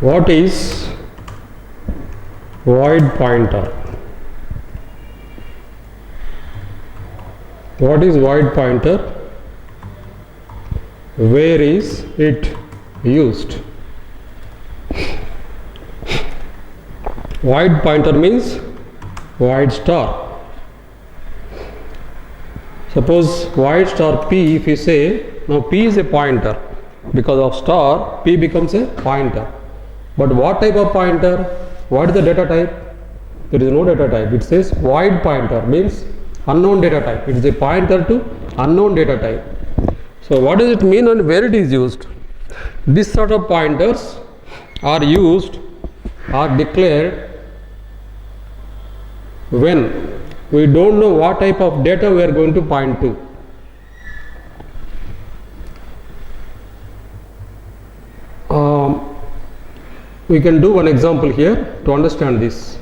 What is void pointer? What is void pointer? Where is it used? Void pointer means void star. Suppose void star P, if you say, now P is a pointer, because of star P becomes a pointer. But what type of pointer? What is the data type? There is no data type. It says void pointer means unknown data type. It is a pointer to unknown data type. So what does it mean and where it is used? This sort of pointers are used or declared when we don't know what type of data we are going to point to. We can do one example here to understand this.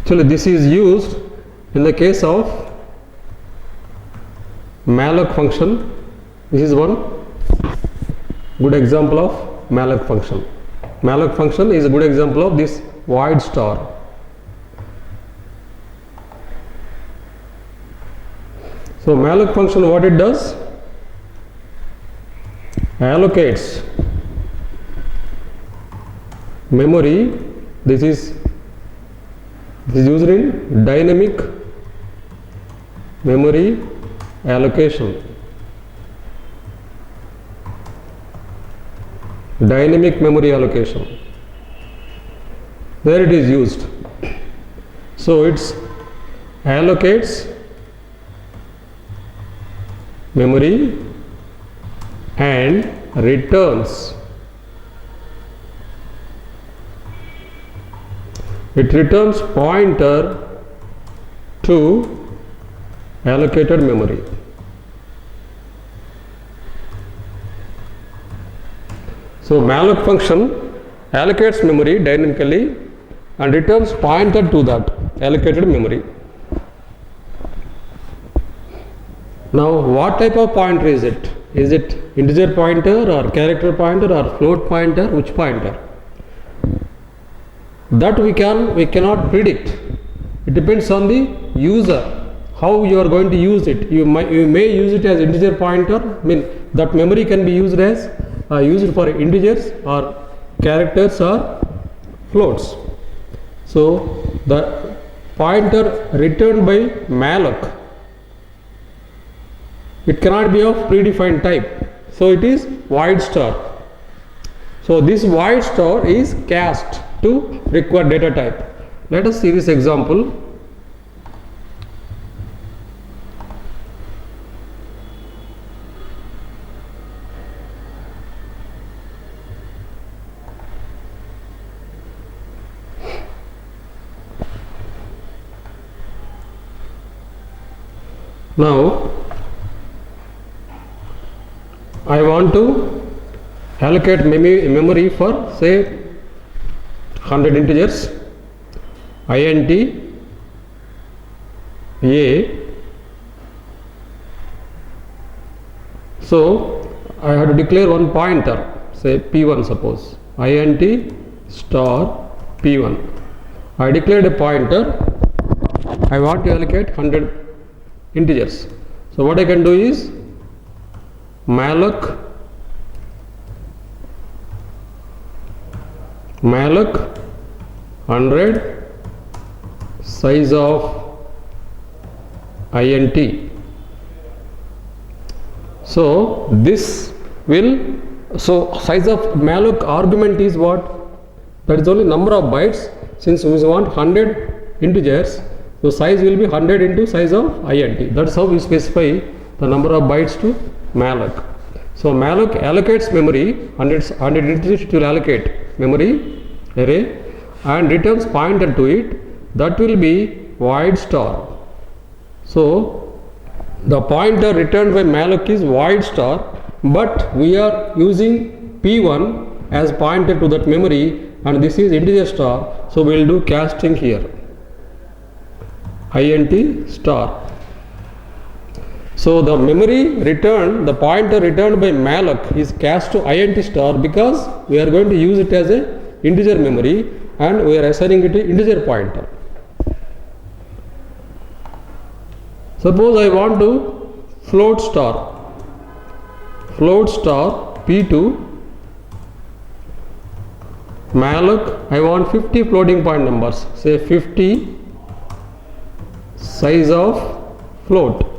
Actually, this is used in the case of malloc function. This is one good example of malloc function. Malloc function is a good example of this void star. So malloc function, what it does? Allocates memory. This is used in dynamic memory allocation. Dynamic memory allocation. Where it is used. So it's allocates memory and returns. It returns pointer to allocated memory. So malloc function allocates memory dynamically and returns pointer to that allocated memory. Now what type of pointer is it? Is it integer pointer or character pointer or float pointer? Which pointer? That we cannot predict. It depends on the user, how you are going to use it. You may use it as integer pointer. That memory can be used as used for integers or characters or floats. So the pointer returned by malloc, it cannot be of predefined type. So it is void star. So this void star is cast to required data type. Let us see this example. Now I want to allocate memory for say 100 integers, int a. So I have to declare one pointer, say p1, suppose int star p1. I declared a pointer. I want to allocate 100 integers. So what I can do is malloc 100 size of int. So this will, so size of malloc argument is what? That is only number of bytes. Since we want 100 integers, so size will be 100 into size of int. That's how we specify the number of bytes to malloc. So malloc allocates memory, 100 integers it will allocate memory array and returns pointer to it. That will be void star. So the pointer returned by malloc is void star, but we are using p1 as pointer to that memory and this is integer star. So we will do casting here, int star. So the memory returned, the pointer returned by malloc is cast to int star because we are going to use it as a integer memory and we are assigning it to integer pointer. Suppose I want to float star p2 malloc, I want 50 floating point numbers, say 50 size of float.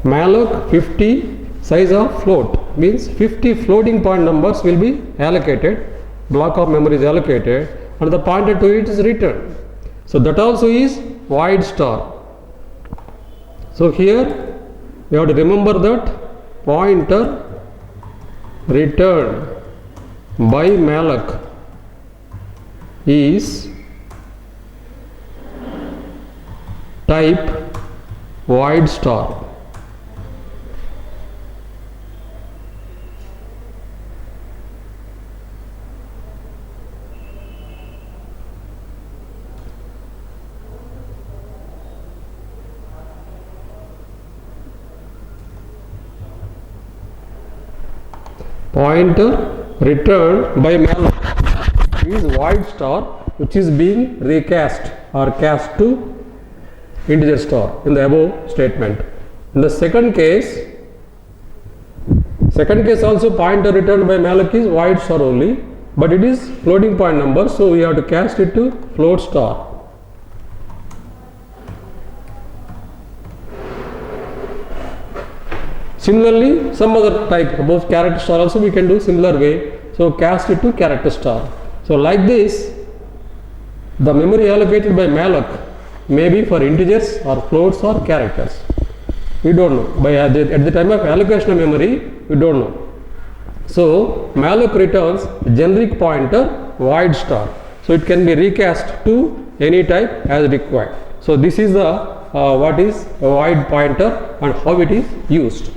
Malloc 50 size of float means 50 floating point numbers will be allocated, block of memory is allocated and the pointer to it is returned. So that also is void star. So here you have to remember that pointer returned by malloc is type void star. Pointer returned by malloc is void star, which is being recast or cast to integer star in the above statement. In the second case also pointer returned by malloc is void star only, but it is floating point number, so we have to cast it to float star. Similarly, some other type, above character star also we can do similar way. So cast it to character star. So like this, the memory allocated by malloc may be for integers or floats or characters. We don't know. At the time of allocation of memory, we don't know. So malloc returns generic pointer void star. So it can be recast to any type as required. So this is the what is a void pointer and how it is used.